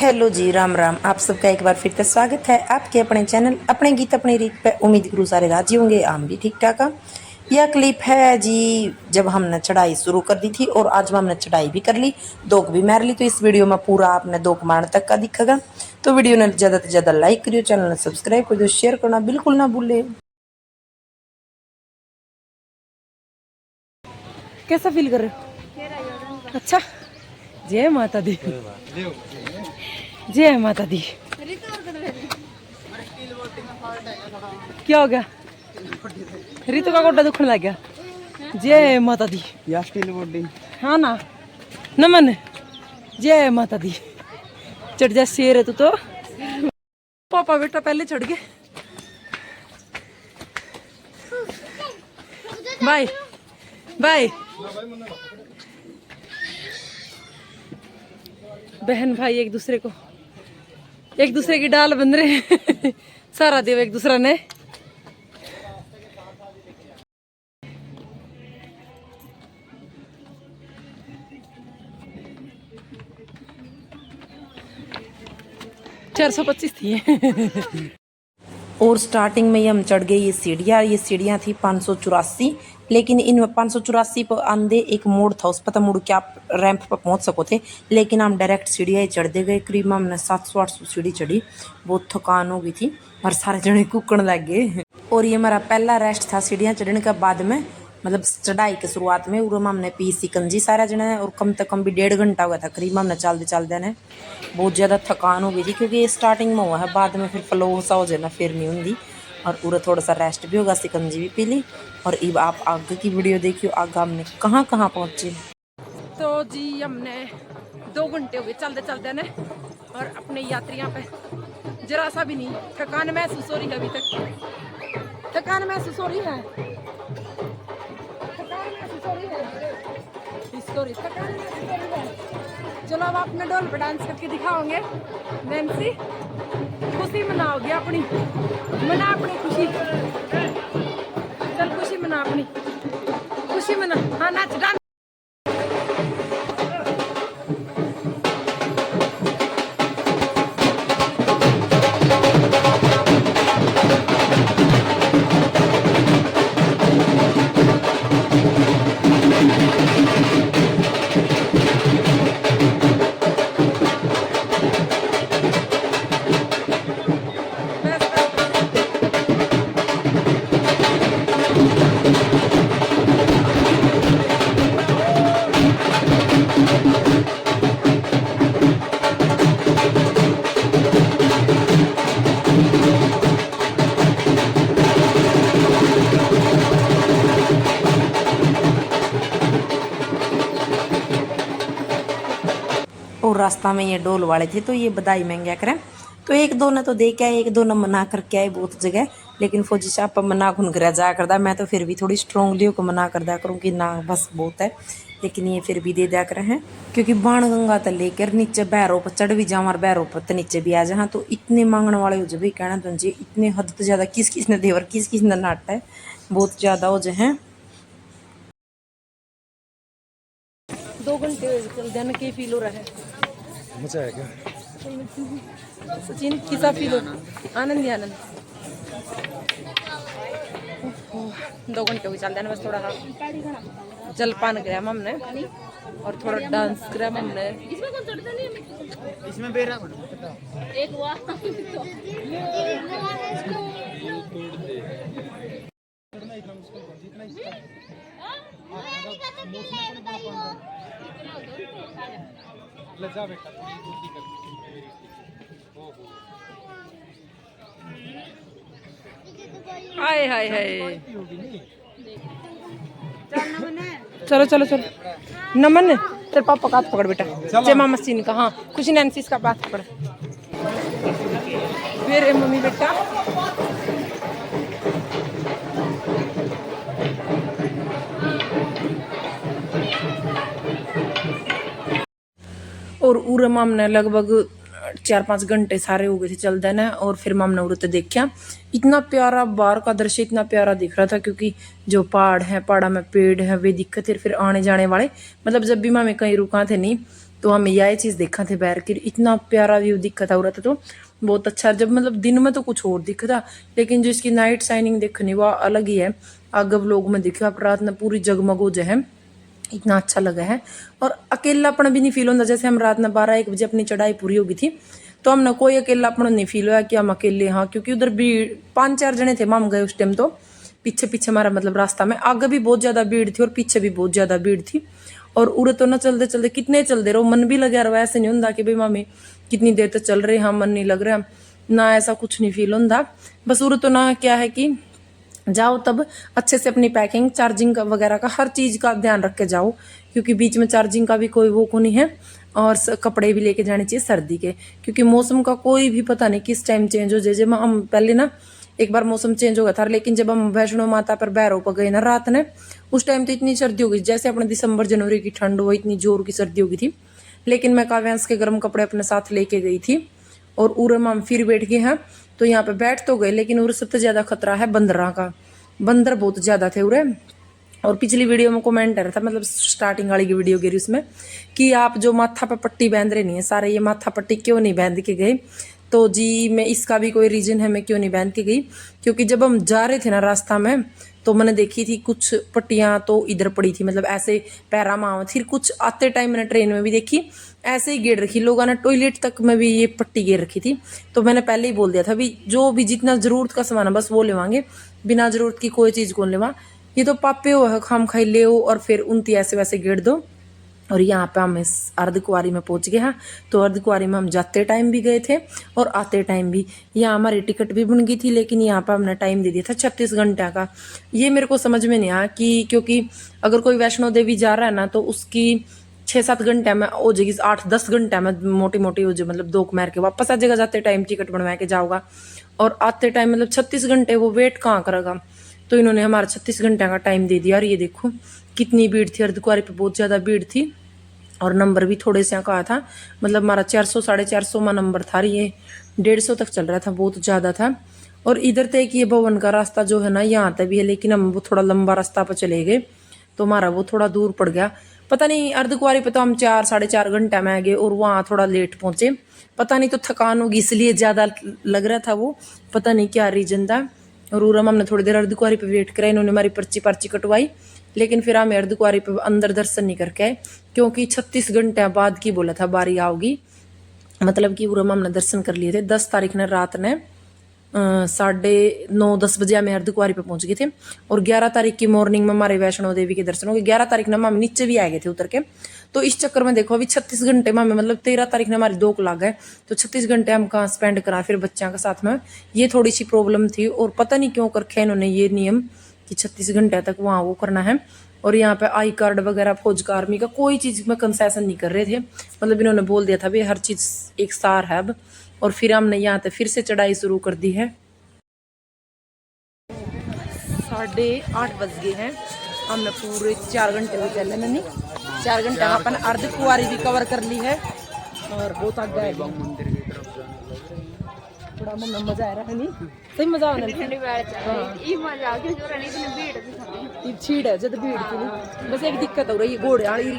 Hello जी, राम राम। आप सबका एक बार फिर से स्वागत है आपके अपने चैनल अपने गीत अपनी रीत पे। उम्मीद करूँ सारे राजी होंगे, हम भी ठीक ठाक हम। यह क्लिप है जी जब हमने चढ़ाई शुरू कर दी थी और आज हमने चढ़ाई भी कर ली, दोक भी मार ली। तो इस वीडियो में पूरा आपने दोक मारने तक का दिखेगा। तो वीडियो ने ज़्यादा से ज़्यादा लाइक करियो, चैनल ने सब्सक्राइब कर दो, शेयर करना बिल्कुल ना भूले। कैसा फील कर रहे हो? अच्छा, जय माता दी, जय माता दी। क्या हो गया? रितु का गोड्डा दुखने लग गया। जय माता दी। या स्टील बॉडी, हाँ ना, नमन। जय माता दी। चढ़ जा शेर है तू तो। पापा बेटा पहले चढ़ गए। Bye bye. बहन भाई एक दूसरे की डाल बन रहे हैं। सारा देव एक दूसरा ने। चार 425 थी। और स्टार्टिंग में ही हम चढ़ गए ये सीढ़ियाँ थी 584, लेकिन इन 584 पर आंदे एक मोड़ था, उस पर मुड़ के आप रैंप पर पहुंच सको थे, लेकिन हम डायरेक्ट सीढ़ियाँ ही चढ़ते गए। करीब हमने 700-800 सीढ़ी चढ़ी। बहुत थकान हो गई थी और सारे जने कुकड़ लग गए। और ये हमारा पहला रेस्ट था सीढ़ियाँ चढ़ने के बाद में, मतलब चढ़ाई के शुरुआत में। उरम हमने पी सिकंजी सारा जने, और कम से कम भी 1.5 घंटा हुआ था करीब हमने चलते ने। बहुत ज़्यादा थकान हो गई थी क्योंकि ये स्टार्टिंग में हुआ है, बाद में फिर फ्लो सा हो जाना फिर नहीं होंगी। और पूरा थोड़ा सा रेस्ट भी होगा, सिकंजी भी पी ली। और अब आप आगे की वीडियो देखियो, आगे हमने कहाँ कहाँ पहुँचे। तो जी हमने 2 घंटे हो गए चलते ने, और अपने यात्रियों पे जरा सा भी नहीं थकान महसूस हो रही है। अभी तक थकान महसूस हो रही है, थकान महसूस हो रही है, थकान महसूस हो रही है। चलो अब अपने डोल पे डांस करके दिखाओगे। नैन्सी खुशी मनाओगे अपनी, मना अपनी खुशी। चल खुशी मना, अपनी खुशी मना। हाँ नाच डांस। और रास्ता में ये डोल वाले थे तो ये बधाई मांगा करें। तो एक दो ने तो दे के आए, एक दो ने मना करके आए बहुत जगह, लेकिन फौजी साहब पर मना खुन कर जा करदा। मैं तो फिर भी थोड़ी स्ट्रोंगली होकर मना कर दिया करूँ कि ना बस बहुत है, लेकिन ये फिर भी दे दिया करें हैं। क्योंकि बाण गंगा तो लेकर नीचे बैरों पर चढ़ भी जाऊँ और बैरों पर तो नीचे भी आ जाए, तो इतने मांगने वाले हो जाए कहना तो जी, इतने हद से ज़्यादा किस किस ने देवर किस किस ने नाटा है, बहुत ज़्यादा हो जाए हैं। 2 घंटे चल जाने के फील हो रहा है। मजा है क्या? सचिन किसा फील हो? आनंद ही आनंद। 2 घंटे हो चल जाने, बस थोड़ा सा जलपान कराया हमने और थोड़ा डांस कराया हमने। इसमें कौन चढ़ता नहीं है? इसमें बेरा एक हुआ। लजा बेटा हाय हाय हाय। चलो चलो चलो। नमन तेरे पापा का हाथ पकड़ बेटा। जय मामा सीन का। हाँ खुशी नैन्सी का हाथ पकड़। मेरे मम्मी बेटा और उरे मामने लगभग 4-5 घंटे सारे हो गए थे चल देना। और फिर मामने उरे देखा, इतना प्यारा बाहर का दृश्य इतना प्यारा दिख रहा था, क्योंकि जो पहाड़ है, पहाड़ा में पेड़ है वे दिक्कत है। फिर आने जाने वाले मतलब जब भी मामे कहीं रुका थे नहीं तो हमें यह चीज़ देखा थे बैर के, इतना प्यारा व्यू दिखा था, हो रहा था तो बहुत अच्छा। जब मतलब दिन में तो कुछ और दिखा था, लेकिन जो इसकी नाइट शाइनिंग देखनी वह अलग ही है। आगे व्लॉग में देखियो आप, रात में पूरी जगमग हो जाए, इतना अच्छा लगा है। और अकेलापन भी नहीं फील होता। जैसे हम रात में 12-1 बजे अपनी चढ़ाई पूरी होगी थी, तो हमने कोई अकेलापन नहीं फील हुआ कि हम अकेले, हाँ, क्योंकि उधर भीड़ 5-4 जने थे, हम गए उस टाइम तो पीछे पीछे हमारा मतलब रास्ता में आगे भी बहुत ज्यादा भीड़ थी और पीछे भी बहुत ज्यादा भीड़ थी। और उड़े तो ना चलते चलते कितने चलते रहो, मन भी लगे रहा, ऐसे नहीं होता कि भाई मामी कितनी देर तक चल रहे, हाँ मन नहीं लग रहा ना, ऐसा कुछ नहीं फील होता। बस उड़े तो ना क्या है कि जाओ तब अच्छे से अपनी पैकिंग, चार्जिंग वगैरह का हर चीज का ध्यान रख के जाओ, क्योंकि बीच में चार्जिंग का भी कोई वो को नहीं है। और कपड़े भी लेके जाने चाहिए सर्दी के, क्योंकि मौसम का कोई भी पता नहीं किस टाइम चेंज हो जाए। हम पहले ना एक बार मौसम चेंज हो गया था, लेकिन जब हम वैष्णो माता पर भैरव पर गए ना रात ने, उस टाइम तो इतनी सर्दी हो गई जैसे अपने दिसंबर जनवरी की ठंड हो, इतनी जोर की सर्दी हो गई थी। लेकिन मैं काव्यांश के गर्म कपड़े अपने साथ लेके गई थी। और उरे में हम फिर बैठ गए हैं, तो यहाँ पे बैठ तो गए, लेकिन उरे सबसे ज्यादा खतरा है बंदरा का। बंदर बहुत ज्यादा थे उरे। और पिछली वीडियो में कमेंट आ रहा था, मतलब स्टार्टिंग वाली की वीडियो गिरी उसमें, कि आप जो माथा पे पट्टी बांध रहे नहीं है सारे, ये माथा पट्टी क्यों नहीं बांध के गए? तो जी मैं इसका भी कोई रीजन है मैं क्यों नहीं बांध के गई, क्योंकि जब हम जा रहे थे ना रास्ता में, तो मैंने देखी थी कुछ पट्टियां तो इधर पड़ी थी, मतलब ऐसे पैरा माव। फिर कुछ आते टाइम मैंने ट्रेन में भी देखी ऐसे ही गिर रखी, लोगों ने टॉयलेट तक में भी ये पट्टी गिर रखी थी। तो मैंने पहले ही बोल दिया था भी जो भी जितना जरूरत का सामान है बस वो लेवांगे, बिना जरूरत की कोई चीज कौन लेवा। ये तो पापे हो है खाम खाई ले और फिर उनती ऐसे वैसे गिर दो। और यहाँ पे हम इस अर्धकुंवारी में पहुंच गए हैं। तो अर्धकुंवारी में हम जाते टाइम भी गए थे और आते टाइम भी। यहाँ हमारी टिकट भी बन गई थी, लेकिन यहाँ पे हमने टाइम दे दिया था 36 घंटे का। ये मेरे को समझ में नहीं आया कि, क्योंकि अगर कोई वैष्णो देवी जा रहा है ना, तो उसकी 6-7 घंटे में हो जाएगी, 8-10 घंटे में मोटी मोटी हो जाए, मतलब 2 मार के वापस आ जाएगा। जाते टाइम टिकट बनवा के जाओगा और आते टाइम मतलब 36 घंटे वो वेट कहाँ करेगा। तो इन्होंने हमारा 36 घंटे का टाइम दे दिया। और ये देखो कितनी भीड़ थी, अर्धकुंवारी पे बहुत ज्यादा भीड़ थी। और नंबर भी थोड़े से कहा था, मतलब हमारा 400-450 में नंबर था, ये 150 तक चल रहा था, बहुत ज्यादा था। और इधर तक ये भवन का रास्ता जो है ना यहाँ तक भी है, लेकिन हम वो थोड़ा लंबा रास्ता पर चले गए, तो हमारा वो थोड़ा दूर पड़ गया। पता नहीं अर्धकुंवारी पे तो हम 4-4.5 घंटे में आ गए और वहां थोड़ा लेट पहुंचे। पता नहीं तो थकान होगी इसलिए ज्यादा लग रहा था वो, पता नहीं क्या रीजन था। और उरम हमने थोड़ी देर अर्धकुंवारी पे वेट करा, इन्होंने हमारी पर्ची पर्ची कटवाई, लेकिन फिर हमें अर्धकुंवारी पे अंदर दर्शन नहीं करके आए, क्योंकि 36 घंटे बाद की बोला था बारी आओगी। मतलब कि उरम हमने दर्शन कर लिए थे 10 तारीख ने रात ने 9:30-10 बजे हमें अर्धकुंवारी पे पहुंच गए थे। और 11 तारीख की मॉर्निंग में हमारे वैष्णो देवी के दर्शन हो गए। 11 तारीख ने हम नीचे भी आ गए थे उतर के। तो इस चक्कर में देखो अभी 36 घंटे में हमें, मतलब 13 तारीख ने हमारी 2 लाग गए, तो 36 घंटे हम कहाँ स्पेंड करा फिर बच्चों के साथ में। ये थोड़ी सी प्रॉब्लम थी, और पता नहीं क्यों कर रखे इन्होंने ये नियम कि 36 घंटे तक वहाँ वो करना है। और यहाँ पे आई कार्ड वगैरह फौज का आर्मी का कोई चीज में कंसेशन नहीं कर रहे थे, मतलब इन्होंने बोल दिया था भाई हर चीज एक सार है अब। और फिर हमने यहाँ पे फिर से चढ़ाई शुरू कर दी है। 8:30 बज गए हैं, हमने पूरे 4 घंटे भी चले नहीं, 4 घंटे में अपन अर्धकुंवारी भी कवर कर ली है। और बहुत आगे है, थोड़ा मन मजा आ रहा है, नहीं सही मजा आने छीड़ है जब भीड़ थी नहीं। बस एक दिक्कत हो रही है घोड़े वाली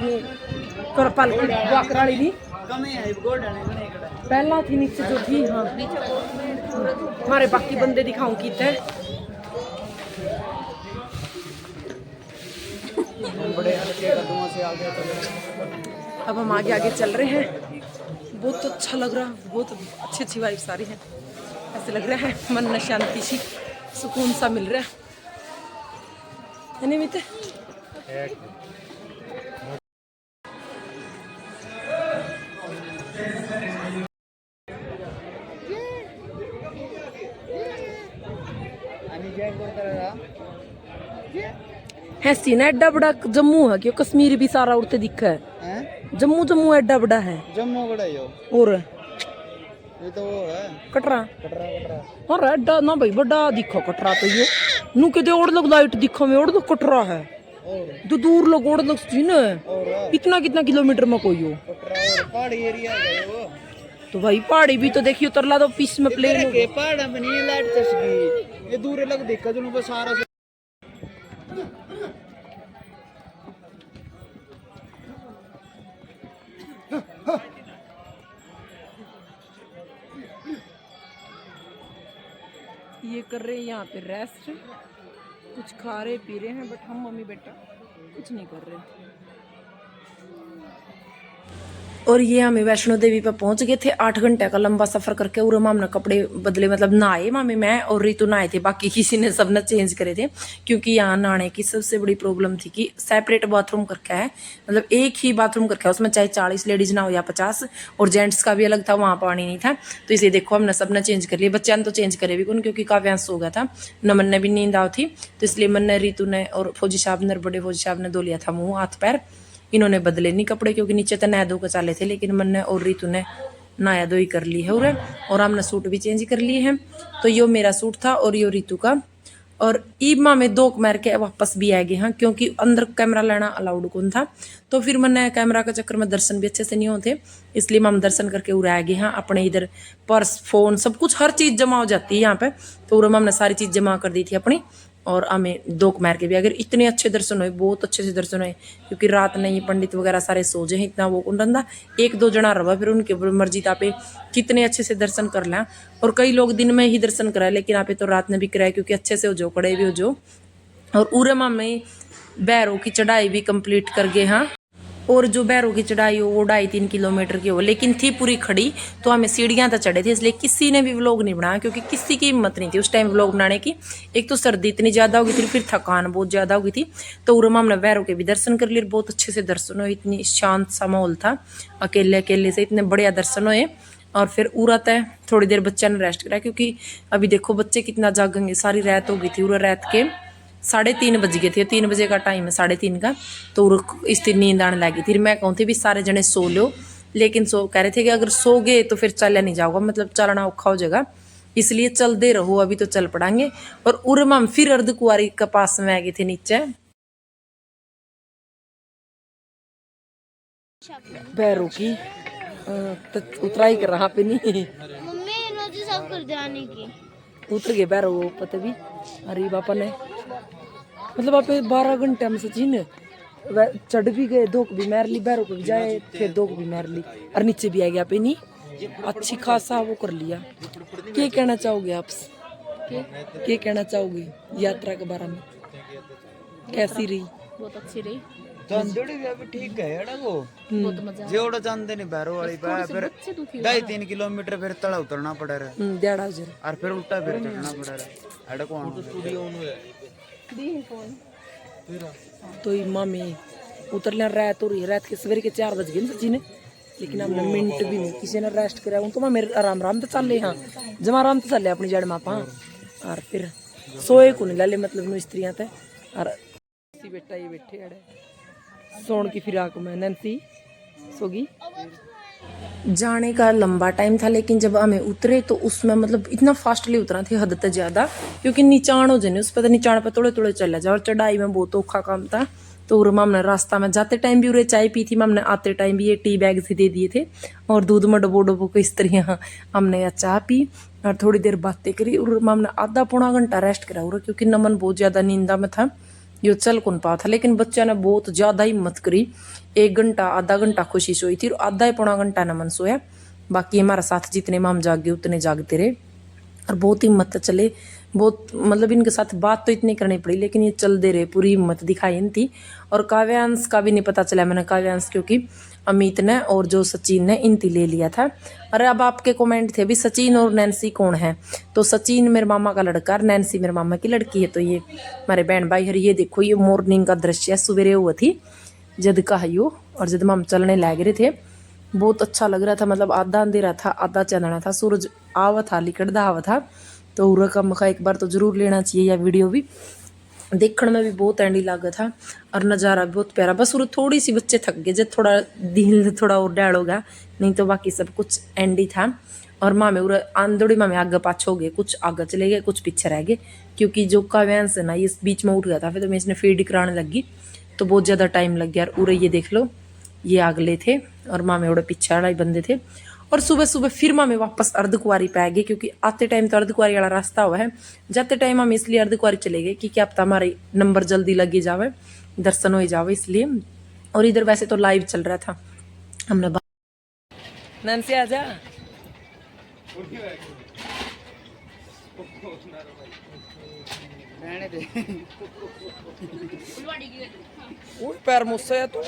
कर पल वाकर वाली नहीं पहला थी नीचे जो थी। हाँ हमारे बाकी बंदे दिखाऊं कितने अब हम आगे आगे चल रहे हैं। बहुत अच्छा लग रहा है, बहुत अच्छी अच्छी वाइब सारी है, ऐसे लग रहा है मन में शांति सी सुकून सा मिल रहा है नहीं मिते। है सीन एड्डा बड़ा जम्मू है, क्यों कश्मीर भी सारा उड़ते दिखा है। जम्मू जम्मू एड्डा बड़ा है, जम्मू बड़ा है और ये तो वो है कटरा कटरा कटरा। और एड्डा ना भाई बड़ा दिखो कटरा, तो ये नु के ओढ़ लोग लाइट दिखो में ओढ़ लोग कटरा है और तो दूर लोग ओढ़ लोग सीन और इतना कितना किलोमीटर में कोई हो कटरा और पहाड़ी एरिया है वो। तो भाई पहाड़ी भी तो देखियो तरला तो पीस में प्लेन के पहाड़ में नहीं लाइट चसकी, ये दूर लग देखा जो उनको सारा ये कर रहे हैं यहाँ पे रेस्ट, कुछ खा रहे पी रहे हैं, बट हम मम्मी बेटा कुछ नहीं कर रहे। और ये हमें वैष्णो देवी पर पहुंच गए थे 8 घंटे का लंबा सफर करके। और मामने कपड़े बदले, मतलब नहाए मामी, मैं और रितु नहाए थे, बाकी किसी ने सबने चेंज करे थे, क्योंकि यहाँ नहाने की सबसे बड़ी प्रॉब्लम थी कि सेपरेट बाथरूम करके है, मतलब एक ही बाथरूम करके है, उसमें चाहे 40 लेडीज ना हो या 50, और जेंट्स का भी अलग था, वहाँ पानी नहीं था। तो इसे देखो हमने सबने चेंज कर लिया, बच्चा ने तो चेंज करे भी कौन, क्योंकि काव्यांश हो गया था, नमन ने भी नींद आई थी, तो इसलिए मन ने, रितु ने और फौजी साहब ने, बड़े फौजी साहब ने धो लिया था मुँह हाथ पैर। इन्होंने बदले नहीं कपड़े, क्योंकि नीचे तो नया धो के चाले थे, लेकिन मन ने और रितु ने नया धोई कर ली है और हमने सूट भी चेंज कर लिए हैं। तो यो मेरा सूट था और यो रितु का। और ईमा में 2 मार के वापस भी आ गए हैं, क्योंकि अंदर कैमरा लेना अलाउड कौन था। तो फिर मैंने कैमरा के चक्कर में दर्शन भी अच्छे से नहीं होते, इसलिए हम दर्शन करके उड़ आ गए हैं। अपने इधर पर्स, फोन, सब कुछ, हर चीज़ जमा हो जाती है यहाँ पे। तो उर हमने सारी चीज़ जमा कर दी थी अपनी, और हमें 2 मार के भी अगर इतने अच्छे दर्शन हुए, बहुत अच्छे से दर्शन हुए, क्योंकि रात नहीं पंडित वगैरह सारे सो जाए, इतना वो कौन रहा, 1-2 जना रहा, फिर उनके मर्जी था पे कितने अच्छे से दर्शन कर लें। और कई लोग दिन में ही दर्शन कराए, लेकिन यहाँ पे तो रात में भी कराए, क्योंकि अच्छे से हो जो, कड़े भी हो जो। और उरमा में बैरों की चढ़ाई भी कंप्लीट कर गए हाँ। और जो बैरों की चढ़ाई हो वो 2.5-3 किलोमीटर की हो, लेकिन थी पूरी खड़ी, तो हमें सीढ़ियां तक चढ़े थे, इसलिए किसी ने भी व्लॉग नहीं बनाया, क्योंकि किसी की हिम्मत नहीं थी उस टाइम व्लॉग बनाने की। एक तो सर्दी इतनी ज़्यादा हो गई थी, फिर थकान बहुत ज़्यादा हो गई थी। तो उरमा हमने बैरों के भी दर्शन कर लिए, बहुत अच्छे से दर्शन हुए, इतनी शांत सा माहौल था, अकेले अकेले से इतने बढ़िया दर्शन हुए। और फिर उरत है, थोड़ी देर बच्चा ने रेस्ट करा, क्योंकि अभी देखो बच्चे कितना जागेंगे, सारी रात हो गई थी। उरा रात के 3:30 बज गए थे, 3 बजे का टाइम है, 3:30 का। तो इसकी नींद आने लगी थी। मैं कहूँ थी भी सारे जने सो लो, लेकिन सो कह रहे थे कि अगर सो गए तो फिर चला नहीं जाओगा, मतलब चलना औखा हो जाएगा, इसलिए चलते रहो, अभी तो चल पड़ांगे। और उरमा हम फिर अर्धकुंवारी के पास में आ गए थे नीचे, पैरों की उतराई कर रहा पे नहीं मम्मी नोजी साफ कर जाने की उतर गए पैरों पता भी। अरे बापा ने मतलब आप 12 घंटे में सचिन चढ़ भी गए, 2 भी मार ली, बैरों पे भी जाए, फिर 2 भी मार ली, और नीचे भी आ गया पे नहीं, अच्छी खासा वो कर लिया। क्या कहना चाहोगे आप, क्या कहना चाहोगे यात्रा के बारे में, कैसी रही? बहुत अच्छी रही, चंदड़ी भी अभी ठीक है ना वो, बहुत मजा जेवड़ा चांदे नहीं बैरो वाली पे फिर 2.5-3 किलोमीटर फिर तड़ा उतरना पड़ा रहा, डेढ़ा जर और फिर उल्टा फिर चढ़ना पड़ा रहा। अड़ कौन तो मामी उतर लिया, रात हो रही है, रात के सवेरे के 4 बज गए ना सची ने, लेकिन हमने मिनट भी नहीं किसी ने रेस्ट कराया। उनको मैं मेरे आराम आराम तो चल रहे, हाँ जमा आराम तो चल रहे अपनी जड़ मापा, और फिर सोए को नहीं लाले, मतलब नो स्त्रियां थे। और बेटा ये बैठे अड़े सोन की फिराक में, नैन्सी सोगी। जाने का लंबा टाइम था, लेकिन जब हमें उतरे तो उसमें मतलब इतना फास्टली उतरा थी हद तक ज़्यादा, क्योंकि नीचाण हो जाने उस पर, नीचाण पर थोड़े थोड़े चला जाए, और चढ़ाई में बहुत औखा काम था। तो उर हमने रास्ता में जाते टाइम भी उरे चाय पी थी, हमने आते टाइम भी ये टी बैग से दे दिए थे, और दूध में डबो डबो को इस तरह हमने यह चाय पी और थोड़ी देर बातें करी। और हमने आधा पौना घंटा रेस्ट करा उरा, क्योंकि नमन बहुत ज़्यादा नींदा में था, यो चल कौन पा था, लेकिन बच्चा ने बहुत ज़्यादा हिम्मत करी। 1 घंटा आधा घंटा खुशी सोई थी, और आधा पौना घंटा नमन सोया, बाकी हमारा साथ जितने में हम जागे उतने जागते रहे। और बहुत हिम्मत चले, बहुत मतलब इनके साथ बात तो इतनी करनी पड़ी, लेकिन ये चल दे रहे, पूरी हिम्मत दिखाई इनकी। और काव्यांश का भी नहीं पता चला मैंने, काव्यांश क्योंकि अमित ने और जो सचिन ने इनती ले लिया था। अरे अब आपके कमेंट थे भी सचिन और नैन्सी कौन है, तो सचिन मेरे मामा का लड़का और नैन्सी मेरे मामा की लड़की है। तो ये हमारे बहन भाई हर, ये देखो ये मॉर्निंग का दृश्य है, सवेरे हुआ थी जद का है यो, और जद हम चलने लग रहे थे बहुत अच्छा लग रहा था, मतलब आधा अंधेरा था आधा चांदना था, सूरज आवा था लिकड़दा आवा था। तो उरा का मखा एक बार तो जरूर लेना चाहिए, या वीडियो भी देखने में भी बहुत एंडी लगा था, और नज़ारा भी बहुत प्यारा। बस उर थोड़ी सी बच्चे थक गए, जब थोड़ा दिल थोड़ा और डैड होगा, नहीं तो बाकी सब कुछ एंडी था। और मामे उरा आंदोड़ी मामे आगे पाछ हो गए, कुछ आगे चले गए कुछ पीछे रह गए, क्योंकि जो काव्यांश है ना ये बीच में उठ गया था, फिर तो मैं इसने फीड कराने लगी, तो बहुत ज़्यादा टाइम लग गया। और उरे ये देख लो ये अगले थे, और मामे उड़े पीछे वाला ही बंदे थे। और सुबह सुबह फिर मामे वापस अर्धकुंवारी पे आ गए, क्योंकि आते टाइम तो अर्धकुंवारी वाला रास्ता हुआ है, जाते टाइम हम इसलिए अर्धकुंवारी चले गए कि क्या पता हमारे नंबर जल्दी लगी जावे, दर्शन हो जावे इसलिए। और इधर वैसे तो लाइव चल रहा था, हमने नैन्सी आजा रहने दे। वो पैर मुझसे है तू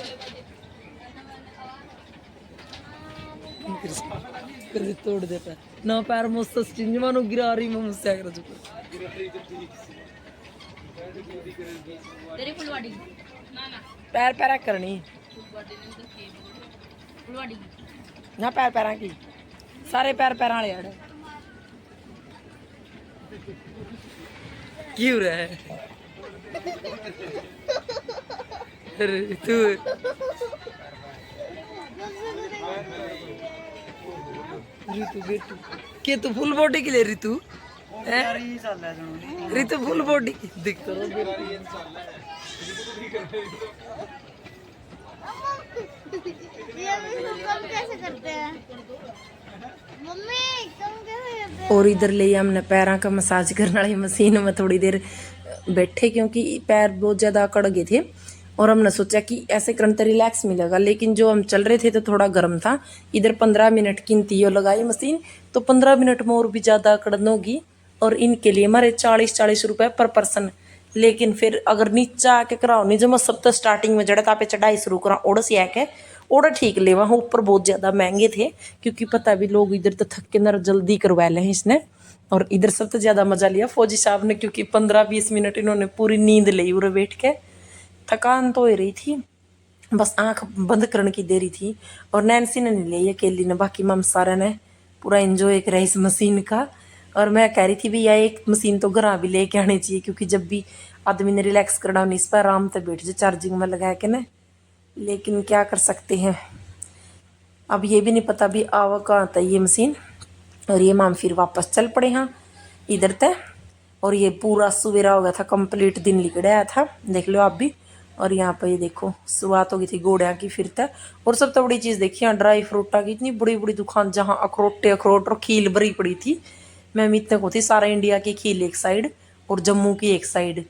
कर तोड़ दे पैर ना पैर मुझसे स्टिंज मानो गिरा रही मैं मुझसे कर चुका तेरी फुलवाड़ी पैर पैरा करनी फुलवाड़ी ना पैर पैरा की सारे पैर पैरा वाले यार क्यों रहा है तू ऋतु बेटू के तू फुल बॉडी के लिए ऋतु हैं ऋतु फुल बॉडी दिख करो ये कम कैसे करते हैं मम्मी कम कैसे करते हैं और इधर ले हमने पैरों का मसाज करने वाली मशीन में थोड़ी देर बैठे क्योंकि पैर बहुत ज़्यादा अकड़ गए थे और हमने सोचा कि ऐसे करने तो रिलैक्स मिलेगा लेकिन जो हम चल रहे थे तो थोड़ा गर्म था। इधर 15 मिनट गिनती हो लगाई मशीन तो 15 मिनट में और भी ज़्यादा अकड़न होगी और इनके लिए हमारे 40-40 रुपये पर पर्सन। लेकिन फिर अगर नीचा आके कराओ नहीं जो मैं सब तो स्टार्टिंग में जड़ा तापे चढ़ाई शुरू करा ओड़ से आके ओड़ा ठीक ले वहाँ ऊपर बहुत ज़्यादा महंगे थे क्योंकि पता भी लोग इधर तो थक के नर जल्दी करवा ले हैं इसने। और इधर सब तो ज़्यादा मज़ा लिया फौजी साहब ने क्योंकि 15-20 मिनट इन्होंने पूरी नींद ली उरे बैठ के। थकान तो हो रही थी बस आंख बंद करने की देरी थी और नैन्सी ने नहीं ली अकेली ने बाकी मम सारा ने पूरा एंजॉय करा इस मशीन का। और मैं कह रही थी भी यह एक मशीन तो घर भी लेके आनी चाहिए क्योंकि जब भी आदमी ने रिलैक्स करना इस पर आराम से बैठ जाए चार्जिंग में लगा के ना। लेकिन क्या कर सकते हैं अब ये भी नहीं पता भी आवा कहाँ था ये मशीन। और ये माम फिर वापस चल पड़े हाँ इधर तक और ये पूरा सवेरा हो गया था कंप्लीट दिन निकल आया था देख लो आप भी। और यहाँ पर ये देखो शुरुआत हो गई थी घोड़िया की फिर तक। और सब तो बड़ी चीज़ देखी यहाँ ड्राई फ्रूटा की इतनी बड़ी बड़ी दुकान जहाँ अखरोट और खील भरी पड़ी थी। मैं इतने को थी सारा इंडिया की खील एक साइड और जम्मू की एक साइड।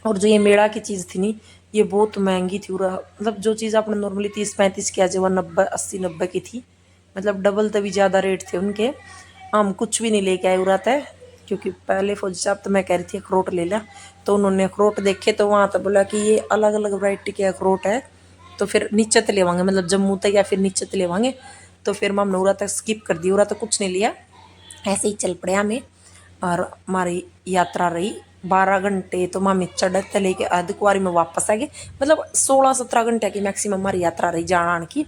और जो ये मेड़ा की चीज़ थी नी ये बहुत महंगी थी पूरा मतलब जो चीज़ आपने नॉर्मली 30-35 की आज वो 90-80-90 की थी मतलब डबल तभी ज़्यादा रेट थे उनके। हम कुछ भी नहीं लेके आए उराता है क्योंकि पहले फौजी साहब तो मैं कह रही थी अखरोट ले लिया तो उन्होंने अखरोट देखे तो वहाँ तो बोला कि ये अलग अलग वैरायटी के अखरोट है तो फिर नीचे तो लेवांगे मतलब जम्मू तक या फिर नीचे तो लेवांगे। तो फिर हमने उरा तक स्किप कर दिया उरा तो कुछ नहीं लिया ऐसे ही चल पड़े हमें। और हमारी यात्रा रही 12 घंटे तो मामी चढ़ते लेके अर्धकुआरी में वापस आ गए मतलब 16-17 घंटे की मैक्सिमम हमारी यात्रा रही जाना आने की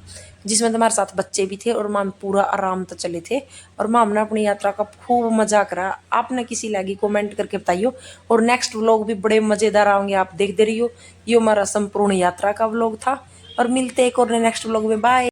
जिसमें तो हमारे साथ बच्चे भी थे और माम पूरा आराम तो चले थे। और माम ने अपनी यात्रा का खूब मजा करा। आपने किसी लगी कमेंट करके बताइयो और नेक्स्ट व्लॉग भी बड़े मज़ेदार आएंगे आप देखते रहियो। ये हमारा संपूर्ण यात्रा का व्लॉग था और मिलते एक और नेक्स्ट व्लॉग में बाय।